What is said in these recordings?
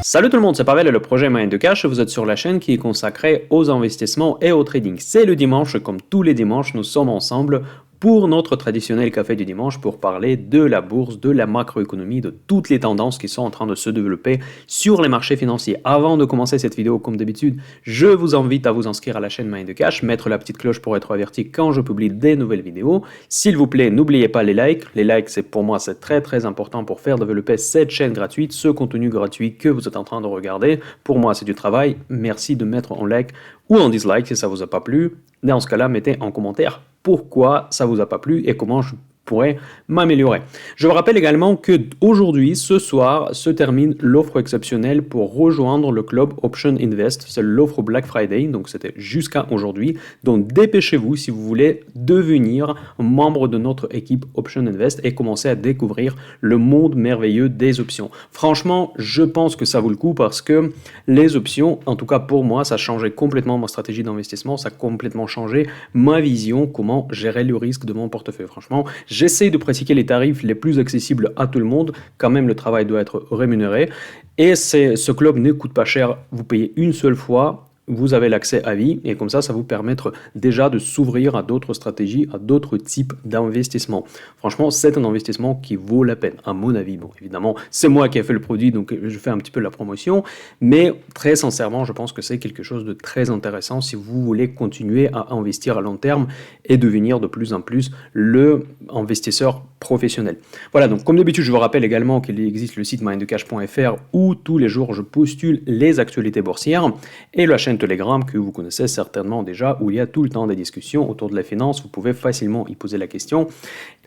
Salut tout le monde, c'est Pavel et le projet Mind de Cash. Vous êtes sur la chaîne qui est consacrée aux investissements et au trading. C'est le dimanche, comme tous les dimanches, nous sommes ensemble pour notre traditionnel café du dimanche pour parler de la bourse, de la macroéconomie, de toutes les tendances qui sont en train de se développer sur les marchés financiers. Avant de commencer cette vidéo, comme d'habitude, je vous invite à vous inscrire à la chaîne Mind de Cash, mettre la petite cloche pour être averti quand je publie des nouvelles vidéos. S'il vous plaît, n'oubliez pas les likes. Les likes, c'est pour moi, c'est très important pour faire développer cette chaîne gratuite, ce contenu gratuit que vous êtes en train de regarder. Pour moi, c'est du travail. Merci de mettre en like ou en dislike si ça vous a pas plu. Dans ce cas-là, mettez en commentaire pourquoi ça vous a pas plu et comment je pourrais m'améliorer. Je vous rappelle également que aujourd'hui, ce soir, se termine l'offre exceptionnelle pour rejoindre le club Option Invest. C'est l'offre Black Friday, donc c'était jusqu'à aujourd'hui. Donc dépêchez-vous si vous voulez devenir membre de notre équipe Option Invest et commencer à découvrir le monde merveilleux des options. Franchement, je pense que ça vaut le coup parce que les options, en tout cas pour moi, ça a changé complètement ma stratégie d'investissement, ça a complètement changé ma vision, comment gérer le risque de mon portefeuille. Franchement, j'essaie de pratiquer les tarifs les plus accessibles à tout le monde. Quand même, le travail doit être rémunéré. Et ce club ne coûte pas cher. Vous payez une seule fois. Vous avez l'accès à vie et comme ça vous permettre déjà de s'ouvrir à d'autres stratégies, à d'autres types d'investissements. Franchement, c'est un investissement qui vaut la peine, à mon avis. Bon, évidemment, c'est moi qui ai fait le produit, donc je fais un petit peu la promotion, mais très sincèrement, je pense que c'est quelque chose de très intéressant si vous voulez continuer à investir à long terme et devenir de plus en plus le investisseur professionnel. Voilà, donc comme d'habitude, je vous rappelle également qu'il existe le site mindcash.fr où tous les jours je postule les actualités boursières et la chaîne Telegram que vous connaissez certainement déjà où il y a tout le temps des discussions autour de la finance. Vous pouvez facilement y poser la question.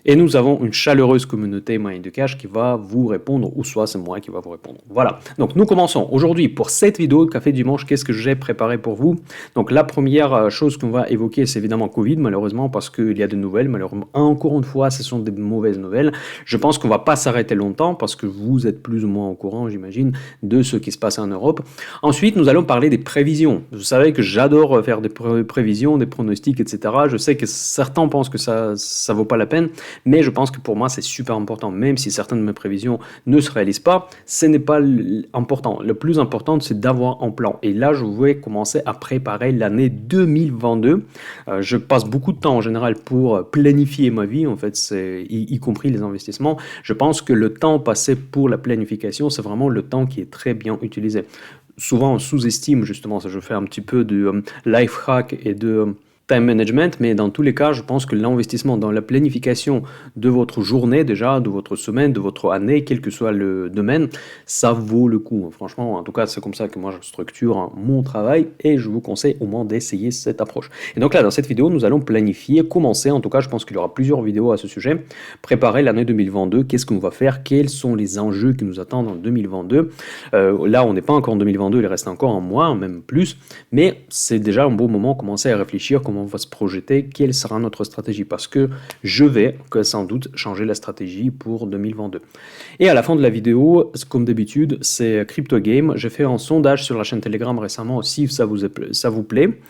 Et nous avons une chaleureuse communauté Mind de Cash qui va vous répondre, ou soit c'est moi qui va vous répondre. Voilà, donc nous commençons. Aujourd'hui, pour cette vidéo de Café Dimanche, qu'est-ce que j'ai préparé pour vous? Donc la première chose qu'on va évoquer, c'est évidemment Covid, malheureusement, parce qu'il y a de nouvelles. Malheureusement, encore une fois, ce sont des mauvaises nouvelles. Je pense qu'on ne va pas s'arrêter longtemps, parce que vous êtes plus ou moins au courant, j'imagine, de ce qui se passe en Europe. Ensuite, nous allons parler des prévisions. Vous savez que j'adore faire des prévisions, des pronostics, etc. Je sais que certains pensent que ça ne vaut pas la peine, mais je pense que pour moi, c'est super important. Même si certaines de mes prévisions ne se réalisent pas, ce n'est pas important. Le plus important, c'est d'avoir un plan. Et là, je vais commencer à préparer l'année 2022. Je passe beaucoup de temps en général pour planifier ma vie, en fait, y compris les investissements. Je pense que le temps passé pour la planification, c'est vraiment le temps qui est très bien utilisé. Souvent, on sous-estime justement ça. Je fais un petit peu de life hack et de time management, mais dans tous les cas, je pense que l'investissement dans la planification de votre journée déjà, de votre semaine, de votre année, quel que soit le domaine, ça vaut le coup. Franchement, en tout cas, c'est comme ça que moi je structure mon travail et je vous conseille au moins d'essayer cette approche. Et donc là, dans cette vidéo, nous allons planifier, commencer, en tout cas, je pense qu'il y aura plusieurs vidéos à ce sujet, préparer l'année 2022, qu'est-ce qu'on va faire, quels sont les enjeux qui nous attendent en 2022. Là, on n'est pas encore en 2022, il reste encore un mois, même plus, mais c'est déjà un bon moment de commencer à réfléchir comment on va se projeter, quelle sera notre stratégie, parce que je vais sans doute changer la stratégie pour 2022. Et à la fin de la vidéo, comme d'habitude, c'est Crypto Game. J'ai fait un sondage sur la chaîne Telegram récemment, si ça vous plaît.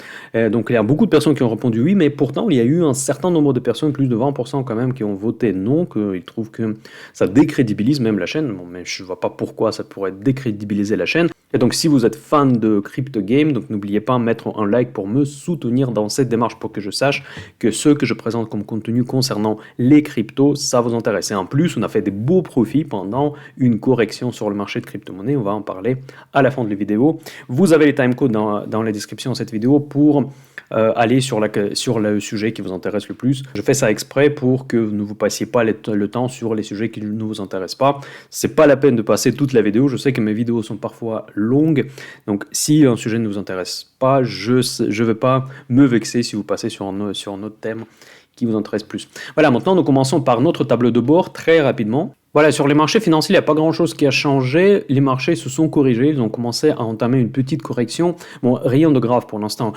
Donc il y a beaucoup de personnes qui ont répondu oui, mais pourtant il y a eu un certain nombre de personnes, plus de 20% quand même, qui ont voté non, qu'ils trouvent que ça décrédibilise même la chaîne. Bon, mais je ne vois pas pourquoi ça pourrait décrédibiliser la chaîne. Et donc si vous êtes fan de Crypto Game, donc n'oubliez pas de mettre un like pour me soutenir dans cette démarche pour que je sache que ce que je présente comme contenu concernant les cryptos, ça vous intéresse. Et en plus, on a fait des beaux profits pendant une correction sur le marché de crypto-monnaies. On va en parler à la fin de la vidéo. Vous avez les timecodes dans la description de cette vidéo pour aller sur le sujet qui vous intéresse le plus. Je fais ça exprès pour que vous ne vous passiez pas le temps sur les sujets qui ne vous intéressent pas. C'est pas la peine de passer toute la vidéo. Je sais que mes vidéos sont parfois longues. Donc, si un sujet ne vous intéresse pas, je ne vais pas me vexer si vous passez sur un autre thème qui vous intéresse plus. Voilà, maintenant nous commençons par notre tableau de bord très rapidement. Voilà, sur les marchés financiers, il n'y a pas grand-chose qui a changé. Les marchés se sont corrigés, ils ont commencé à entamer une petite correction. Bon, rien de grave pour l'instant.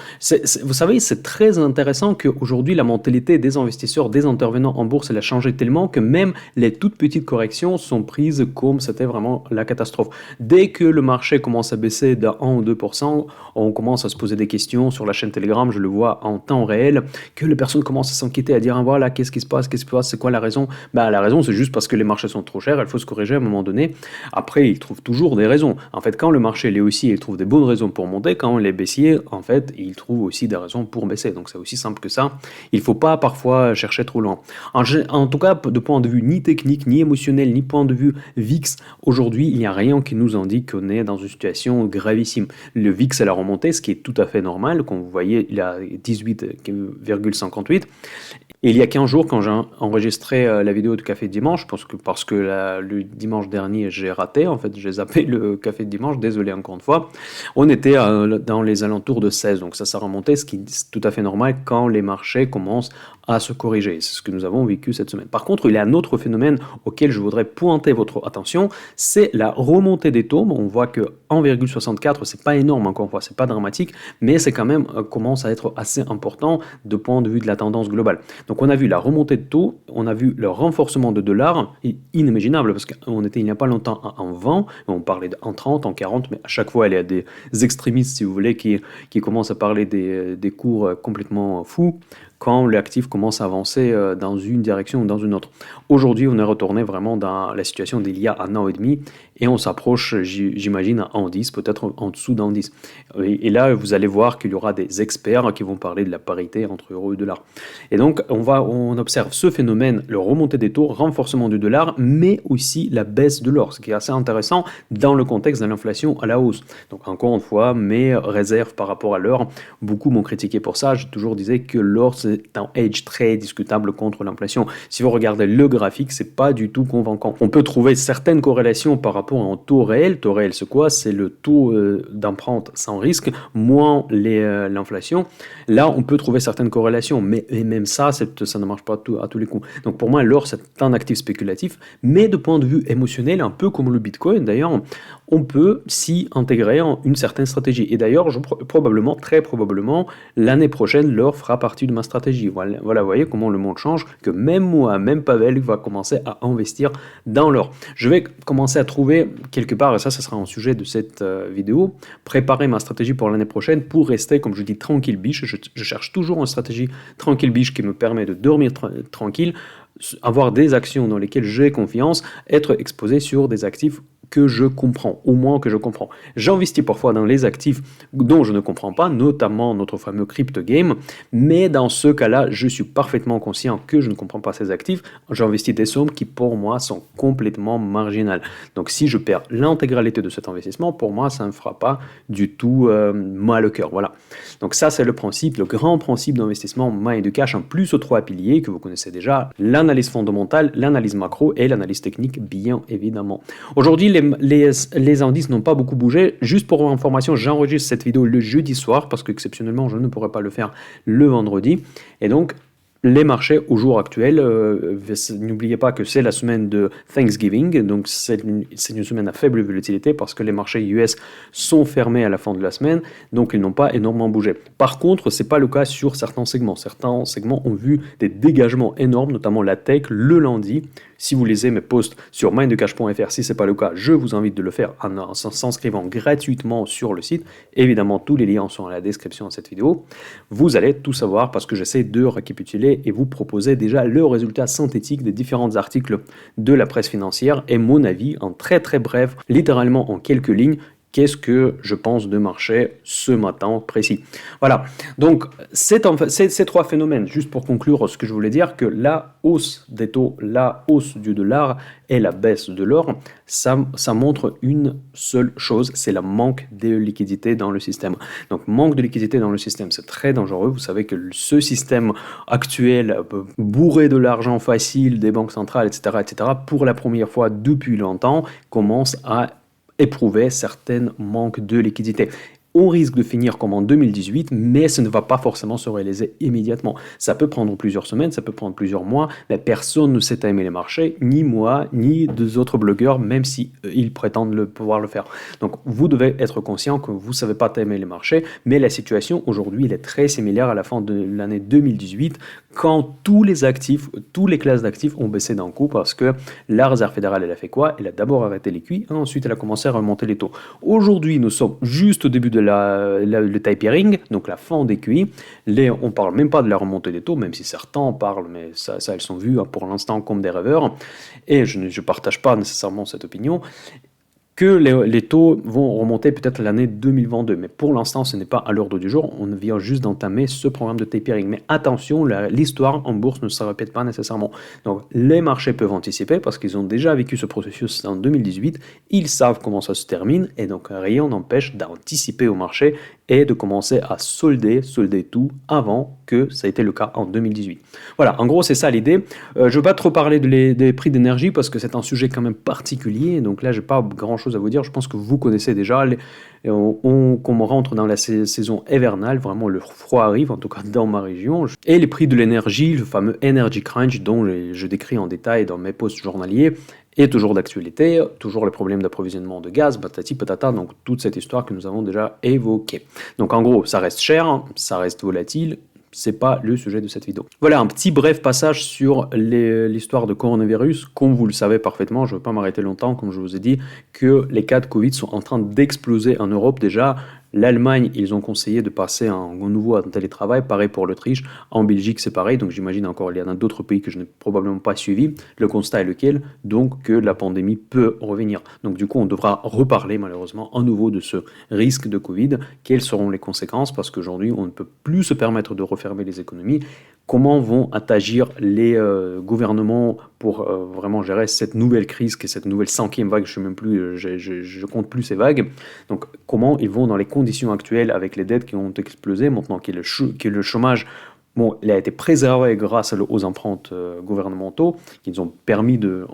Vous savez, c'est très intéressant qu'aujourd'hui, la mentalité des investisseurs, des intervenants en bourse, elle a changé tellement que même les toutes petites corrections sont prises comme c'était vraiment la catastrophe. Dès que le marché commence à baisser de 1 ou 2%, on commence à se poser des questions sur la chaîne Telegram, je le vois en temps réel, que les personnes commencent à s'inquiéter, à dire, ah, voilà, qu'est-ce qui se passe, c'est quoi la raison? La raison, c'est juste parce que les marchés sont trop cher, il faut se corriger à un moment donné. Après, ils trouvent toujours des raisons. En fait, quand le marché est haussier, il trouve des bonnes raisons pour monter. Quand il est baissier, en fait, il trouve aussi des raisons pour baisser. Donc c'est aussi simple que ça. Il ne faut pas parfois chercher trop loin. En tout cas, de point de vue ni technique, ni émotionnel, ni point de vue VIX, aujourd'hui, il n'y a rien qui nous indique qu'on est dans une situation gravissime. Le VIX, elle a remonté, ce qui est tout à fait normal. Comme vous voyez, il a 18,58. Et il y a 15 jours, quand j'ai enregistré la vidéo de Café de Dimanche, parce que le dimanche dernier, j'ai raté, en fait, j'ai zappé le Café de Dimanche, désolé encore une fois, on était dans les alentours de 16, donc ça remontait, ce qui est tout à fait normal quand les marchés commencent à se corriger. C'est ce que nous avons vécu cette semaine. Par contre, il y a un autre phénomène auquel je voudrais pointer votre attention, c'est la remontée des taux. On voit que 1,64, c'est pas énorme encore une fois, c'est pas dramatique, mais c'est quand même commence à être assez important de point de vue de la tendance globale. Donc on a vu la remontée de taux, on a vu le renforcement de dollars, inimaginable parce qu'on était il n'y a pas longtemps à 1,20, on parlait en 30, en 40, mais à chaque fois il y a des extrémistes si vous voulez qui commencent à parler des cours complètement fous quand l'actif commence à avancer dans une direction ou dans une autre. Aujourd'hui, on est retourné vraiment dans la situation d'il y a un an et demi et on s'approche, j'imagine, à 1,10, peut-être en dessous d'1,10. Et là, vous allez voir qu'il y aura des experts qui vont parler de la parité entre euro et dollar. Et donc, on observe ce phénomène, le remontée des taux, renforcement du dollar, mais aussi la baisse de l'or, ce qui est assez intéressant dans le contexte de l'inflation à la hausse. Donc, encore une fois, mes réserves par rapport à l'or, beaucoup m'ont critiqué pour ça. J'ai toujours disais que l'or, c'est un hedge très discutable contre l'inflation. Si vous regardez le graphique, c'est pas du tout convaincant. On peut trouver certaines corrélations par rapport à un taux réel. Taux réel, c'est quoi? C'est le taux d'empreinte sans risque, moins l'inflation. Là, on peut trouver certaines corrélations, mais même ça, ça ne marche pas à tous les coups. Donc pour moi, l'or, c'est un actif spéculatif, mais de point de vue émotionnel, un peu comme le Bitcoin d'ailleurs, on peut s'y intégrer en une certaine stratégie. Et d'ailleurs, très probablement, l'année prochaine, l'or fera partie de ma stratégie. Voilà, vous voyez comment le monde change, que même moi, même Pavel va commencer à investir dans l'or. Je vais commencer à trouver quelque part, et ça sera un sujet de cette vidéo, préparer ma stratégie pour l'année prochaine pour rester, comme je dis, tranquille biche. Je cherche toujours une stratégie tranquille biche qui me permet de dormir tranquille, avoir des actions dans lesquelles j'ai confiance, être exposé sur des actifs que je comprends, au moins que je comprends. J'investis parfois dans les actifs dont je ne comprends pas, notamment notre fameux crypto game, mais dans ce cas-là, je suis parfaitement conscient que je ne comprends pas ces actifs. J'investis des sommes qui, pour moi, sont complètement marginales. Donc, si je perds l'intégralité de cet investissement, pour moi, ça ne me fera pas du tout mal au cœur. Voilà. Donc, ça, c'est le principe, le grand principe d'investissement Mind de Cash, en plus aux trois piliers que vous connaissez déjà, l'analyse fondamentale, l'analyse macro et l'analyse technique, bien évidemment. Aujourd'hui, les indices n'ont pas beaucoup bougé. Juste pour information, j'enregistre cette vidéo le jeudi soir parce qu'exceptionnellement, je ne pourrais pas le faire le vendredi. Et donc, les marchés au jour actuel, n'oubliez pas que c'est la semaine de Thanksgiving, donc c'est une semaine à faible volatilité parce que les marchés US sont fermés à la fin de la semaine, donc ils n'ont pas énormément bougé. Par contre, ce n'est pas le cas sur certains segments. Certains segments ont vu des dégagements énormes, notamment la tech le lundi. Si vous lisez mes posts sur minddecash.fr, si ce n'est pas le cas, je vous invite de le faire en s'inscrivant gratuitement sur le site. Évidemment, tous les liens sont dans la description de cette vidéo. Vous allez tout savoir parce que j'essaie de récapituler et vous proposer déjà le résultat synthétique des différents articles de la presse financière et mon avis en très très bref, littéralement en quelques lignes. Qu'est-ce que je pense de marché ce matin précis. Voilà, donc ces trois phénomènes, juste pour conclure ce que je voulais dire, que la hausse des taux, la hausse du dollar et la baisse de l'or, ça montre une seule chose, c'est le manque de liquidité dans le système. Donc manque de liquidité dans le système, c'est très dangereux. Vous savez que ce système actuel, bourré de l'argent facile des banques centrales, etc., pour la première fois depuis longtemps, commence à éprouver certains manques de liquidité. On risque de finir comme en 2018, mais ça ne va pas forcément se réaliser immédiatement. Ça peut prendre plusieurs semaines, ça peut prendre plusieurs mois, mais personne ne sait aimer les marchés, ni moi, ni deux autres blogueurs, même si ils prétendent pouvoir le faire. Donc vous devez être conscient que vous ne savez pas aimer les marchés, mais la situation aujourd'hui elle est très similaire à la fin de l'année 2018, quand tous les actifs, toutes les classes d'actifs ont baissé d'un coup parce que la Réserve fédérale, elle a fait quoi? Elle a d'abord arrêté les QE, ensuite elle a commencé à remonter les taux. Aujourd'hui, nous sommes juste au début de le tapering, donc la fin des QI. On ne parle même pas de la remontée des taux, même si certains en parlent, mais ça elles sont vues pour l'instant comme des rêveurs. Et je ne partage pas nécessairement cette opinion, que les taux vont remonter peut-être l'année 2022. Mais pour l'instant, ce n'est pas à l'ordre du jour. On vient juste d'entamer ce programme de tapering. Mais attention, l'histoire en bourse ne se répète pas nécessairement. Donc les marchés peuvent anticiper parce qu'ils ont déjà vécu ce processus en 2018. Ils savent comment ça se termine et donc rien n'empêche d'anticiper au marché et de commencer à solder tout avant que ça ait été le cas en 2018. Voilà, en gros c'est ça l'idée. Je ne veux pas trop parler des prix d'énergie parce que c'est un sujet quand même particulier, donc là j'ai pas grand chose à vous dire, je pense que vous connaissez déjà, on rentre dans la saison hivernale, vraiment le froid arrive, en tout cas dans ma région, et les prix de l'énergie, le fameux Energy Crunch dont je décris en détail dans mes posts journaliers, est toujours d'actualité, toujours les problèmes d'approvisionnement de gaz, patati patata, donc toute cette histoire que nous avons déjà évoquée. Donc en gros, ça reste cher, ça reste volatile, c'est pas le sujet de cette vidéo. Voilà un petit bref passage sur l'histoire de coronavirus. Comme vous le savez parfaitement, je ne veux pas m'arrêter longtemps, comme je vous ai dit, que les cas de Covid sont en train d'exploser en Europe déjà. L'Allemagne, ils ont conseillé de passer au nouveau en télétravail, pareil pour l'Autriche. En Belgique, c'est pareil, donc j'imagine encore, il y en a d'autres pays que je n'ai probablement pas suivis. Le constat est lequel? Donc que la pandémie peut revenir. Donc du coup, on devra reparler malheureusement à nouveau de ce risque de Covid. Quelles seront les conséquences? Parce qu'aujourd'hui, on ne peut plus se permettre de refermer les économies. Comment vont agir les gouvernements pour vraiment gérer cette nouvelle crise, qui est cette nouvelle 5e vague, je compte plus ces vagues. Donc comment ils vont dans les conditions actuelles avec les dettes qui ont explosé, maintenant que le chômage, bon, il a été préservé grâce aux emprunts gouvernementaux qui nous ont permis de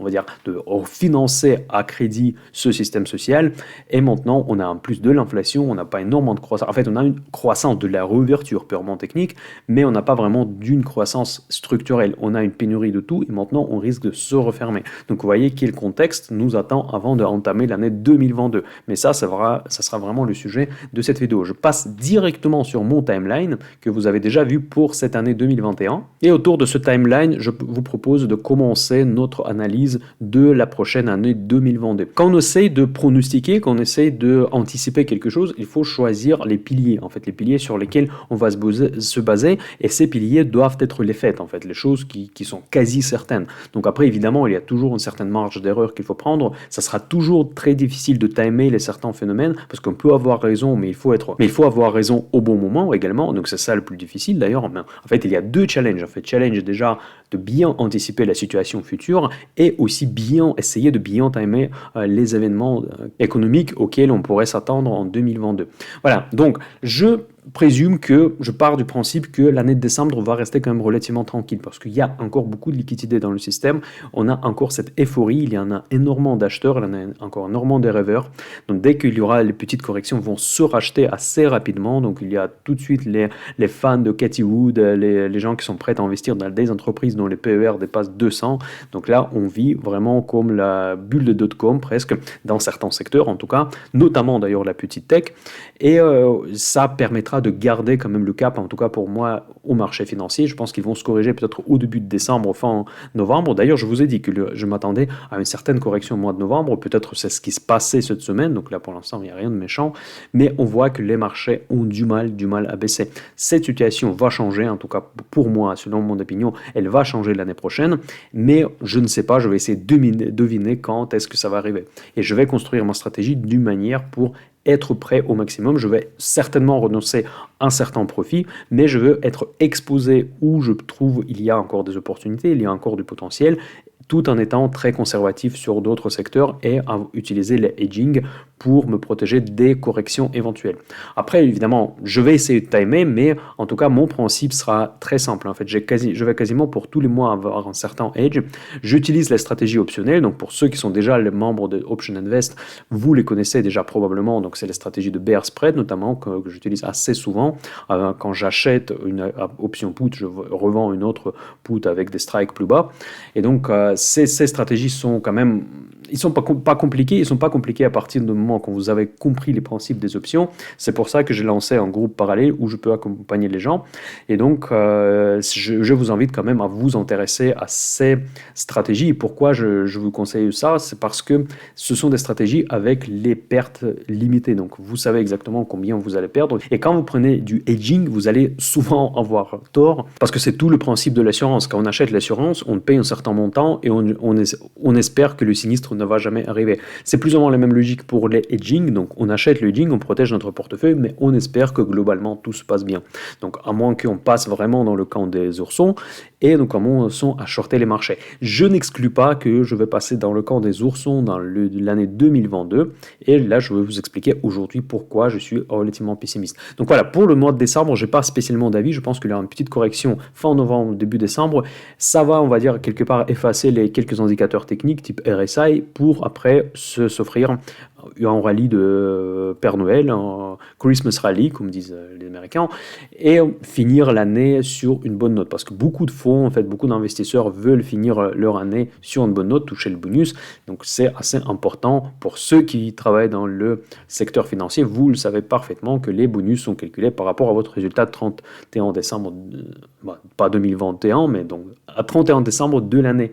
financer à crédit ce système social. Et maintenant, on a en plus de l'inflation, on n'a pas énormément de croissance. En fait, on a une croissance de la réouverture purement technique, mais on n'a pas vraiment d'une croissance structurelle. On a une pénurie de tout et maintenant, on risque de se refermer. Donc, vous voyez quel contexte nous attend avant d'entamer l'année 2022. Mais ça sera vraiment le sujet de cette vidéo. Je passe directement sur mon timeline que vous avez déjà vu pour cette année 2021. Et autour de ce timeline, je vous propose de commencer notre analyse de la prochaine année 2022. Quand on essaye de pronostiquer, quand on essaye d'anticiper quelque chose, il faut choisir les piliers, en fait, les piliers sur lesquels on va se baser, et ces piliers doivent être les faits, en fait, les choses qui sont quasi certaines. Donc après, évidemment, il y a toujours une certaine marge d'erreur qu'il faut prendre. Ça sera toujours très difficile de timer les certains phénomènes, parce qu'on peut avoir raison, mais il faut avoir raison au bon moment également. Donc c'est ça le plus difficile d'ailleurs. En fait, il y a deux challenges. En fait, challenge déjà de bien anticiper la situation future et aussi bien essayer de bien timer les événements économiques auxquels on pourrait s'attendre en 2022. Voilà, donc je pars du principe que l'année de décembre va rester quand même relativement tranquille parce qu'il y a encore beaucoup de liquidités dans le système, on a encore cette euphorie, il y en a énormément d'acheteurs, il y en a encore énormément de rêveurs, donc dès qu'il y aura les petites corrections vont se racheter assez rapidement, donc il y a tout de suite les fans de Cathie Wood, les gens qui sont prêts à investir dans des entreprises dont les PER dépassent 200, donc là on vit vraiment comme la bulle de dot-com presque, dans certains secteurs en tout cas, notamment d'ailleurs la petite tech, et ça permettra de garder quand même le cap, en tout cas pour moi, au marché financier. Je pense qu'ils vont se corriger peut-être au début de décembre, fin novembre. D'ailleurs, je vous ai dit que je m'attendais à une certaine correction au mois de novembre. Peut-être c'est ce qui se passait cette semaine. Donc là, pour l'instant, il n'y a rien de méchant. Mais on voit que les marchés ont du mal à baisser. Cette situation va changer, en tout cas pour moi, selon mon opinion, elle va changer l'année prochaine. Mais je ne sais pas, je vais essayer de deviner quand est-ce que ça va arriver. Et je vais construire ma stratégie d'une manière pour être prêt au maximum. Je vais certainement renoncer à un certain profit, mais je veux être exposé où je trouve il y a encore des opportunités, il y a encore du potentiel, tout en étant très conservatif sur d'autres secteurs et à utiliser les hedging pour me protéger des corrections éventuelles. Après, évidemment, je vais essayer de timer, mais en tout cas, mon principe sera très simple. En fait, je vais quasiment pour tous les mois avoir un certain hedge. J'utilise la stratégie optionnelle. Donc, pour ceux qui sont déjà les membres de Option Invest, vous les connaissez déjà probablement. Donc, c'est la stratégie de bear spread, notamment, que j'utilise assez souvent. Quand j'achète une option put, je revends une autre put avec des strikes plus bas. Et donc, ces stratégies sont quand même ils sont pas compliqués, ils sont pas compliqués à partir du moment quand vous avez compris les principes des options. C'est pour ça que j'ai lancé un groupe parallèle où je peux accompagner les gens. Et donc, je vous invite quand même à vous intéresser à ces stratégies. Et pourquoi je vous conseille ça? C'est parce que ce sont des stratégies avec les pertes limitées. Donc, vous savez exactement combien vous allez perdre. Et quand vous prenez du hedging, vous allez souvent avoir tort parce que c'est tout le principe de l'assurance. Quand on achète l'assurance, on paye un certain montant et on espère que le sinistre ne va jamais arriver. C'est plus ou moins la même logique pour les hedging. Donc, on achète le hedging, on protège notre portefeuille, mais on espère que globalement tout se passe bien. Donc, à moins qu'on passe vraiment dans le camp des oursons et nous commençons à shorter les marchés. Je n'exclus pas que je vais passer dans le camp des oursons dans l'année 2022 et là, je vais vous expliquer aujourd'hui pourquoi je suis relativement pessimiste. Donc voilà, pour le mois de décembre, je n'ai pas spécialement d'avis. Je pense qu'il y a une petite correction fin novembre, début décembre. Ça va, on va dire, quelque part effacer les quelques indicateurs techniques type RSI pour après s'offrir un rallye de Père Noël, un Christmas rally, comme disent les Américains, et finir l'année sur une bonne note. Parce que beaucoup de fonds, en fait, beaucoup d'investisseurs veulent finir leur année sur une bonne note, toucher le bonus. Donc c'est assez important pour ceux qui travaillent dans le secteur financier. Vous le savez parfaitement que les bonus sont calculés par rapport à votre résultat de 31 décembre, pas 2021, mais donc à 31 décembre de l'année.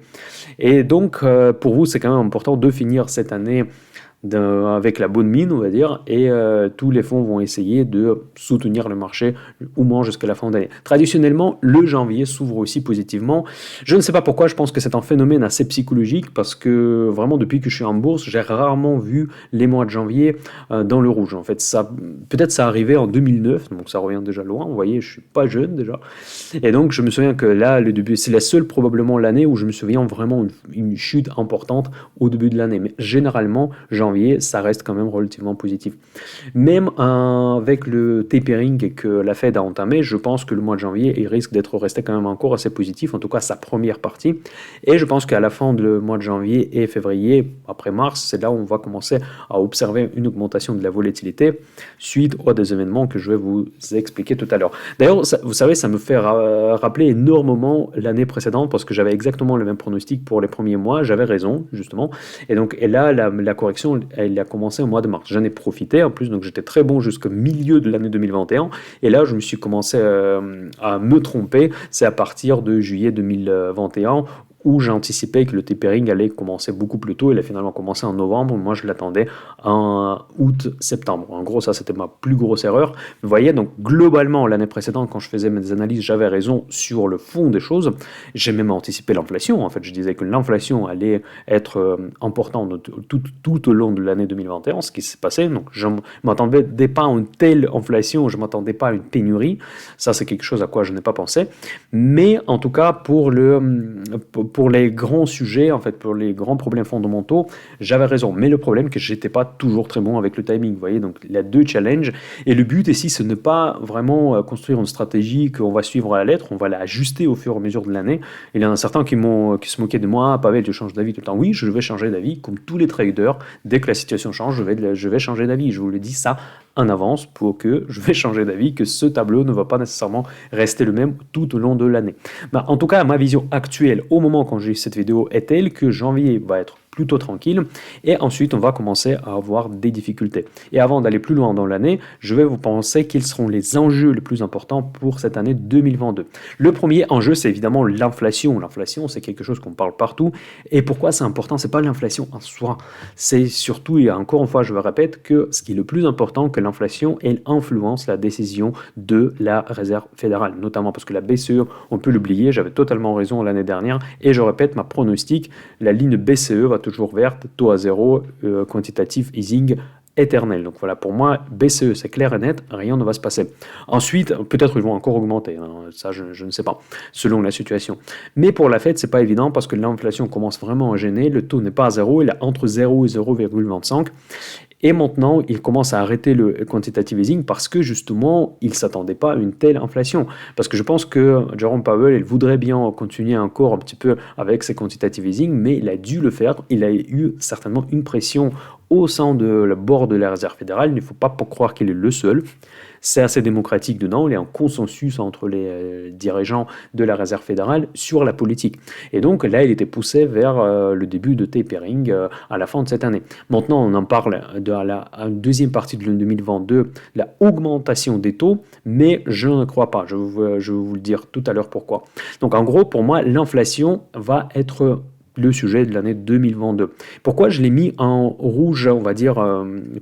Et donc, pour vous, c'est quand même important de finir cette année avec la bonne mine, on va dire, et tous les fonds vont essayer de soutenir le marché au moins jusqu'à la fin d'année. Traditionnellement, le janvier s'ouvre aussi positivement. Je ne sais pas pourquoi, je pense que c'est un phénomène assez psychologique parce que vraiment depuis que je suis en bourse, j'ai rarement vu les mois de janvier dans le rouge. En fait, peut-être ça arrivait en 2009, donc ça revient déjà loin. Vous voyez, je suis pas jeune déjà. Et donc je me souviens que là, le début, c'est la seule probablement l'année où je me souviens vraiment une chute importante au début de l'année. Mais généralement, janvier, ça reste quand même relativement positif. Même avec le tapering que la Fed a entamé, je pense que le mois de janvier, il risque d'être resté quand même encore assez positif, en tout cas sa première partie. Et je pense qu'à la fin du mois de janvier et février, après mars, c'est là où on va commencer à observer une augmentation de la volatilité suite aux des événements que je vais vous expliquer tout à l'heure. D'ailleurs, vous savez, ça me fait rappeler énormément l'année précédente parce que j'avais exactement le même pronostic pour les premiers mois. J'avais raison, justement. Et là, la correction, elle a commencé au mois de mars. J'en ai profité en plus, donc j'étais très bon jusqu'au milieu de l'année 2021. Et là, je me suis commencé à me tromper. C'est à partir de juillet 2021 où j'ai anticipé que le tapering allait commencer beaucoup plus tôt. Il a finalement commencé en novembre. Moi, je l'attendais en août-septembre. En gros, ça, c'était ma plus grosse erreur. Vous voyez, donc globalement, l'année précédente, quand je faisais mes analyses, j'avais raison sur le fond des choses. J'ai même anticipé l'inflation. En fait, je disais que l'inflation allait être importante tout au long de l'année 2021, ce qui s'est passé. Donc, je ne m'attendais pas à une telle inflation, je ne m'attendais pas à une pénurie. Ça, c'est quelque chose à quoi je n'ai pas pensé. Mais en tout cas, pour les grands sujets, en fait, pour les grands problèmes fondamentaux, j'avais raison. Mais le problème, c'est que j'étais pas toujours très bon avec le timing. Vous voyez, donc il y a deux challenges. Et le but ici, c'est de ne pas vraiment construire une stratégie qu'on va suivre à la lettre. On va l'ajuster au fur et à mesure de l'année. Il y en a certains qui se moquaient de moi. Pavel, tu changes d'avis tout le temps. Oui, je vais changer d'avis. Comme tous les traders, dès que la situation change, je vais changer d'avis. Je vous le dis ça en avance pour que je vais changer d'avis, que ce tableau ne va pas nécessairement rester le même tout au long de l'année. En tout cas, ma vision actuelle au moment quand j'ai eu cette vidéo est telle que janvier va être plutôt tranquille et ensuite on va commencer à avoir des difficultés. Et avant d'aller plus loin dans l'année, je vais vous penser quels seront les enjeux les plus importants pour cette année 2022. Le premier enjeu, c'est évidemment l'inflation. L'inflation, c'est quelque chose qu'on parle partout. Et pourquoi c'est important? C'est pas l'inflation en soi. C'est surtout, et encore une fois, je le répète, que ce qui est le plus important, que l'inflation, elle influence la décision de la Réserve fédérale, notamment parce que la BCE, on peut l'oublier, j'avais totalement raison l'année dernière, et je répète ma pronostic, la ligne BCE va toujours verte, taux à zéro, quantitative easing éternel. Donc voilà, pour moi, BCE, c'est clair et net, rien ne va se passer. Ensuite, peut-être ils vont encore augmenter, hein, ça je ne sais pas, selon la situation. Mais pour la Fed, c'est pas évident parce que l'inflation commence vraiment à gêner, le taux n'est pas à zéro, il est entre 0 et 0,25. Et maintenant, il commence à arrêter le quantitative easing parce que justement, il ne s'attendait pas à une telle inflation. Parce que je pense que Jerome Powell, il voudrait bien continuer encore un petit peu avec ses quantitative easing, mais il a dû le faire. Il a eu certainement une pression au sein de la bord de la Réserve fédérale. Il ne faut pas croire qu'il est le seul. C'est assez démocratique dedans, il y a un consensus entre les dirigeants de la Réserve fédérale sur la politique. Et donc là, il était poussé vers le début de tapering à la fin de cette année. Maintenant, on en parle de la deuxième partie de 2022, la augmentation des taux, mais je ne crois pas. Je vais vous le dire tout à l'heure pourquoi. Donc en gros, pour moi, l'inflation va être le sujet de l'année 2022. Pourquoi je l'ai mis en rouge, on va dire,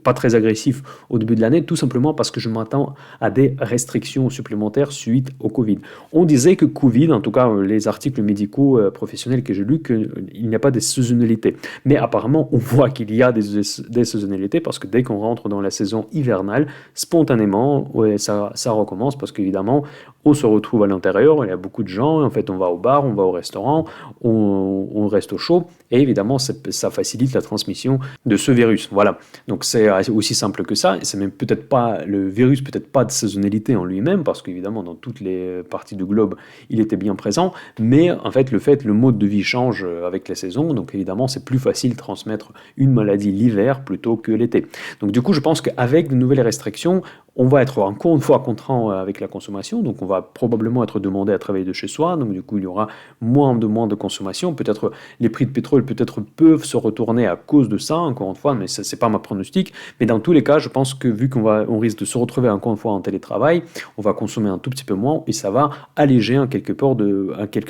pas très agressif au début de l'année? Tout simplement parce que je m'attends à des restrictions supplémentaires suite au Covid. On disait que Covid, en tout cas les articles médicaux professionnels que j'ai lus, qu'il n'y a pas de saisonnalité. Mais apparemment, on voit qu'il y a des saisonnalités parce que dès qu'on rentre dans la saison hivernale, spontanément, ouais, ça recommence parce qu'évidemment, on se retrouve à l'intérieur, il y a beaucoup de gens, en fait on va au bar, on va au restaurant, on reste au chaud, et évidemment ça facilite la transmission de ce virus. Voilà, donc c'est aussi simple que ça, et c'est même peut-être pas, le virus peut-être pas de saisonnalité en lui-même, parce qu'évidemment dans toutes les parties du globe il était bien présent, mais en fait le mode de vie change avec les saisons, donc évidemment c'est plus facile de transmettre une maladie l'hiver plutôt que l'été. Donc du coup je pense qu'avec de nouvelles restrictions, on va être encore une fois contraint avec la consommation, donc on va probablement être demandé à travailler de chez soi, donc du coup il y aura moins de consommation, peut-être les prix de pétrole peut-être peuvent se retourner à cause de ça, encore une fois, mais ce n'est pas ma pronostic, mais dans tous les cas je pense que vu on risque de se retrouver encore une fois en télétravail, on va consommer un tout petit peu moins et ça va alléger en quelque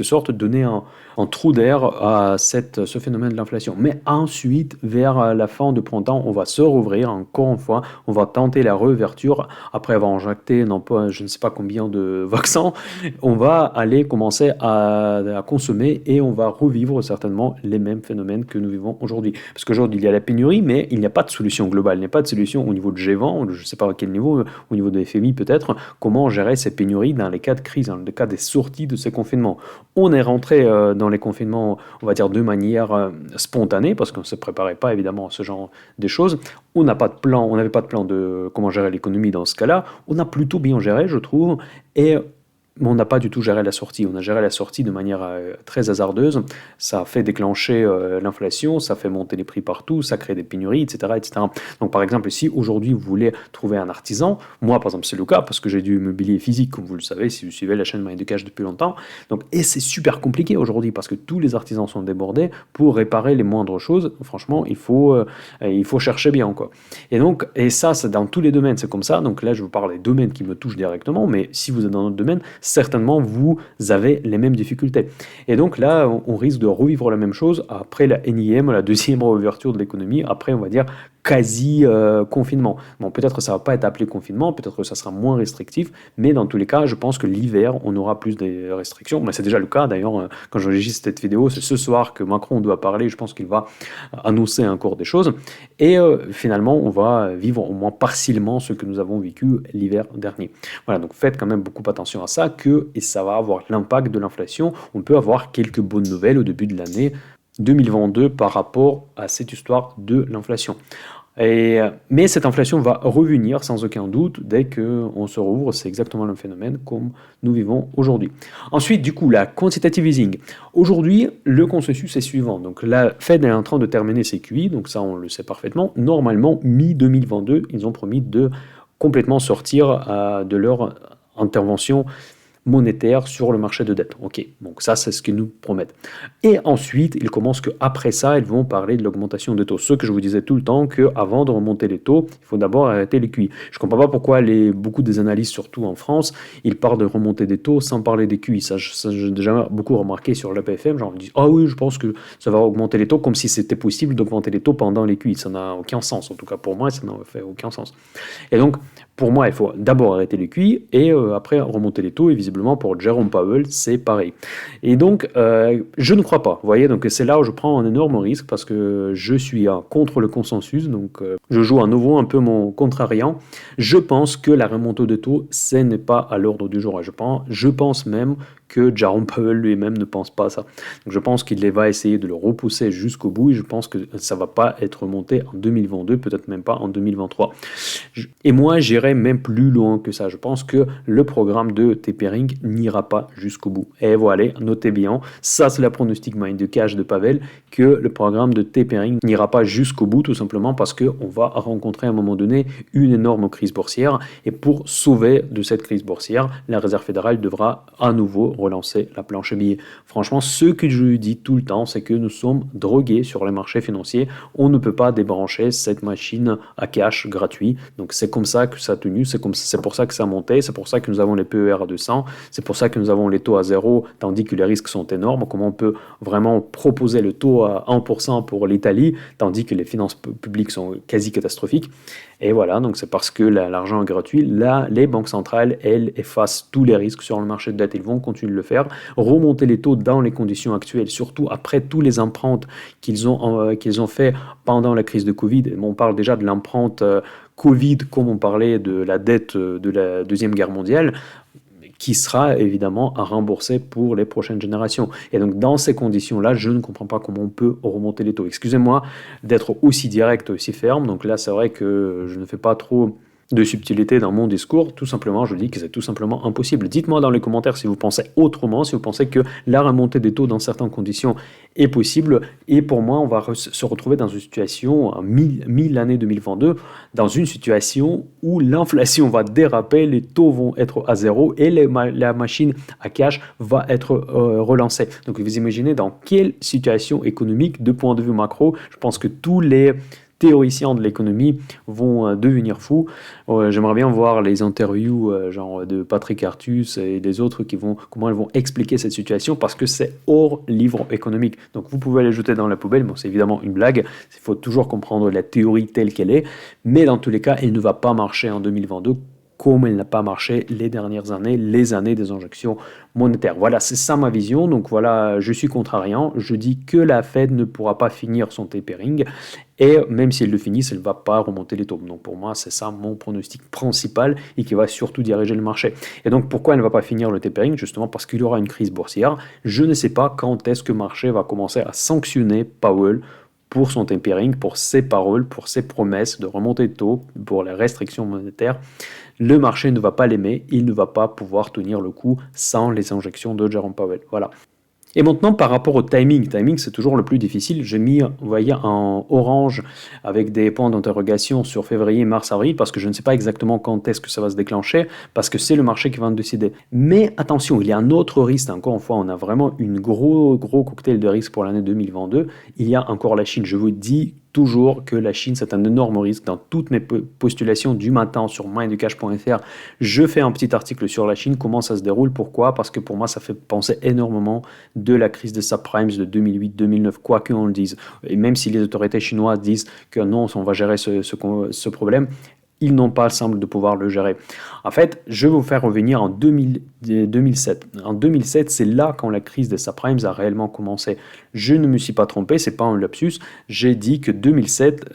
sorte donner un trou d'air à ce phénomène de l'inflation. Mais ensuite, vers la fin du printemps, on va se rouvrir encore une fois, on va tenter la réouverture après avoir injecté je ne sais pas combien de vaccins, on va aller commencer à consommer et on va revivre certainement les mêmes phénomènes que nous vivons aujourd'hui. Parce qu'aujourd'hui, il y a la pénurie, mais il n'y a pas de solution globale, il n'y a pas de solution au niveau de G20, je ne sais pas à quel niveau, au niveau de FMI peut-être, comment gérer ces pénuries dans les cas de crise, dans le cas des sorties de ces confinements. On est rentré dans les confinements, on va dire, de manière spontanée, parce qu'on ne se préparait pas évidemment à ce genre de choses. On n'avait pas de plan de comment gérer l'économie dans ce cas-là. On a plutôt bien géré, je trouve, et on n'a pas du tout géré la sortie. On a géré la sortie de manière très hasardeuse. Ça a fait déclencher l'inflation, ça fait monter les prix partout, ça crée des pénuries, etc., etc. Donc par exemple, si aujourd'hui vous voulez trouver un artisan, moi par exemple c'est le cas parce que j'ai du immobilier physique, comme vous le savez, si vous suivez la chaîne Moyen de Cash depuis longtemps. Donc, et c'est super compliqué aujourd'hui parce que tous les artisans sont débordés pour réparer les moindres choses. Franchement, il faut chercher bien, quoi. Et ça, c'est dans tous les domaines, c'est comme ça. Donc là, je vous parle des domaines qui me touchent directement, mais si vous êtes dans notre domaine, certainement vous avez les mêmes difficultés. Et donc là, on risque de revivre la même chose après la énième, la deuxième réouverture de l'économie, après on va dire quasi confinement. Bon, peut-être que ça va pas être appelé confinement, peut-être que ça sera moins restrictif, mais dans tous les cas, je pense que l'hiver, on aura plus de restrictions. Mais c'est déjà le cas, d'ailleurs, quand j'enregistre cette vidéo, c'est ce soir que Macron doit parler, je pense qu'il va annoncer encore des choses. Et finalement, on va vivre au moins partiellement ce que nous avons vécu l'hiver dernier. Voilà, donc faites quand même beaucoup attention à ça, et ça va avoir l'impact de l'inflation. On peut avoir quelques bonnes nouvelles au début de l'année 2022 par rapport à cette histoire de l'inflation. Mais cette inflation va revenir sans aucun doute dès qu'on se rouvre, c'est exactement le phénomène comme nous vivons aujourd'hui. Ensuite, du coup, la quantitative easing. Aujourd'hui, le consensus est suivant. Donc la Fed est en train de terminer ses QI, donc ça on le sait parfaitement. Normalement, mi-2022, ils ont promis de complètement sortir de leur intervention monétaire sur le marché de dette. Ok, donc ça c'est ce qu'ils nous promettent. Et ensuite, ils commencent qu'après ça, ils vont parler de l'augmentation des taux. Ce que je vous disais tout le temps, qu'avant de remonter les taux, il faut d'abord arrêter les QI. Je ne comprends pas pourquoi beaucoup des analystes, surtout en France, ils parlent de remonter des taux sans parler des QI. Ça j'ai déjà beaucoup remarqué sur l'APFM, genre ils disent « Ah oui, je pense que ça va augmenter les taux », comme si c'était possible d'augmenter les taux pendant les QI. Ça n'a aucun sens, en tout cas pour moi, ça n'a fait aucun sens. Et donc, pour moi, il faut d'abord arrêter les QI et après remonter les taux, et visiblement pour Jerome Powell, c'est pareil. Et donc, je ne crois pas, vous voyez, donc c'est là où je prends un énorme risque parce que je suis contre le consensus, donc je joue à nouveau un peu mon contrariant. Je pense que la remontée de taux, ce n'est pas à l'ordre du jour. Et je pense même que Jerome Powell lui-même ne pense pas ça. Donc je pense qu'il va essayer de le repousser jusqu'au bout et je pense que ça va pas être remonté en 2022, peut-être même pas en 2023. Et moi, j'irai même plus loin que ça. Je pense que le programme de tapering n'ira pas jusqu'au bout. Et voilà, notez bien, ça c'est la pronostic mind de cash de Pavel, que le programme de tapering n'ira pas jusqu'au bout, tout simplement parce qu'on va rencontrer à un moment donné une énorme crise boursière. Et pour sauver de cette crise boursière, la Réserve fédérale devra à nouveau relancer la planche à billets. Franchement, ce que je dis tout le temps, c'est que nous sommes drogués sur les marchés financiers. On ne peut pas débrancher cette machine à cash gratuit. Donc c'est comme ça que ça a tenu, c'est pour ça que ça a monté, c'est pour ça que nous avons les PER à 200, c'est pour ça que nous avons les taux à zéro, tandis que les risques sont énormes. Comment on peut vraiment proposer le taux à 1% pour l'Italie, tandis que les finances publiques sont quasi catastrophiques. Et voilà, donc c'est parce que l'argent est gratuit. Là, les banques centrales, elles, effacent tous les risques sur le marché de dette. Ils vont continuer de le faire, remonter les taux dans les conditions actuelles, surtout après tous les empreintes qu'ils ont fait pendant la crise de Covid. On parle déjà de l'empreinte Covid, comme on parlait de la dette de la Deuxième Guerre mondiale, qui sera évidemment à rembourser pour les prochaines générations. Et donc dans ces conditions-là, je ne comprends pas comment on peut remonter les taux. Excusez-moi d'être aussi direct, aussi ferme. Donc là, c'est vrai que je ne fais pas trop de subtilité dans mon discours, tout simplement, je dis que c'est tout simplement impossible. Dites-moi dans les commentaires si vous pensez autrement, si vous pensez que la remontée des taux dans certaines conditions est possible. Et pour moi, on va se retrouver dans une situation, mi-l'année 2022, dans une situation où l'inflation va déraper, les taux vont être à zéro et la machine à cash va être relancée. Donc vous imaginez dans quelle situation économique, de point de vue macro, je pense que tous les théoriciens de l'économie vont devenir fous. J'aimerais bien voir les interviews genre de Patrick Artus et des autres comment ils vont expliquer cette situation parce que c'est hors livre économique. Donc vous pouvez les jeter dans la poubelle. Bon, c'est évidemment une blague. Il faut toujours comprendre la théorie telle qu'elle est. Mais dans tous les cas, elle ne va pas marcher en 2022 comme elle n'a pas marché les dernières années, les années des injections monétaires. Voilà, c'est ça ma vision. Donc voilà, je suis contrariant. Je dis que la Fed ne pourra pas finir son tapering et même si elle le finit, elle ne va pas remonter les taux. Donc pour moi, c'est ça mon pronostic principal et qui va surtout diriger le marché. Et donc pourquoi elle ne va pas finir le tapering? Justement parce qu'il y aura une crise boursière. Je ne sais pas quand est-ce que le marché va commencer à sanctionner Powell pour son tapering, pour ses paroles, pour ses promesses de remontée de taux, pour les restrictions monétaires. Le marché ne va pas l'aimer, il ne va pas pouvoir tenir le coup sans les injections de Jerome Powell. Voilà. Et maintenant, par rapport au timing, c'est toujours le plus difficile. J'ai mis, vous voyez, en orange avec des points d'interrogation sur février, mars, avril, parce que je ne sais pas exactement quand est-ce que ça va se déclencher, parce que c'est le marché qui va en décider. Mais attention, il y a un autre risque. Encore une fois, on a vraiment une gros cocktail de risques pour l'année 2022. Il y a encore la Chine. Je vous dis toujours que la Chine, c'est un énorme risque. Dans toutes mes postulations du matin sur mindcash.fr, je fais un petit article sur la Chine, comment ça se déroule, pourquoi, parce que pour moi, ça fait penser énormément de la crise des subprimes de 2008-2009, quoi qu'on le dise. Et même si les autorités chinoises disent que non, on va gérer ce problème, ils n'ont pas le semble de pouvoir le gérer. En fait, je vais vous faire revenir en 2007. En 2007, c'est là quand la crise des subprimes a réellement commencé. Je ne me suis pas trompé, c'est pas un lapsus. J'ai dit que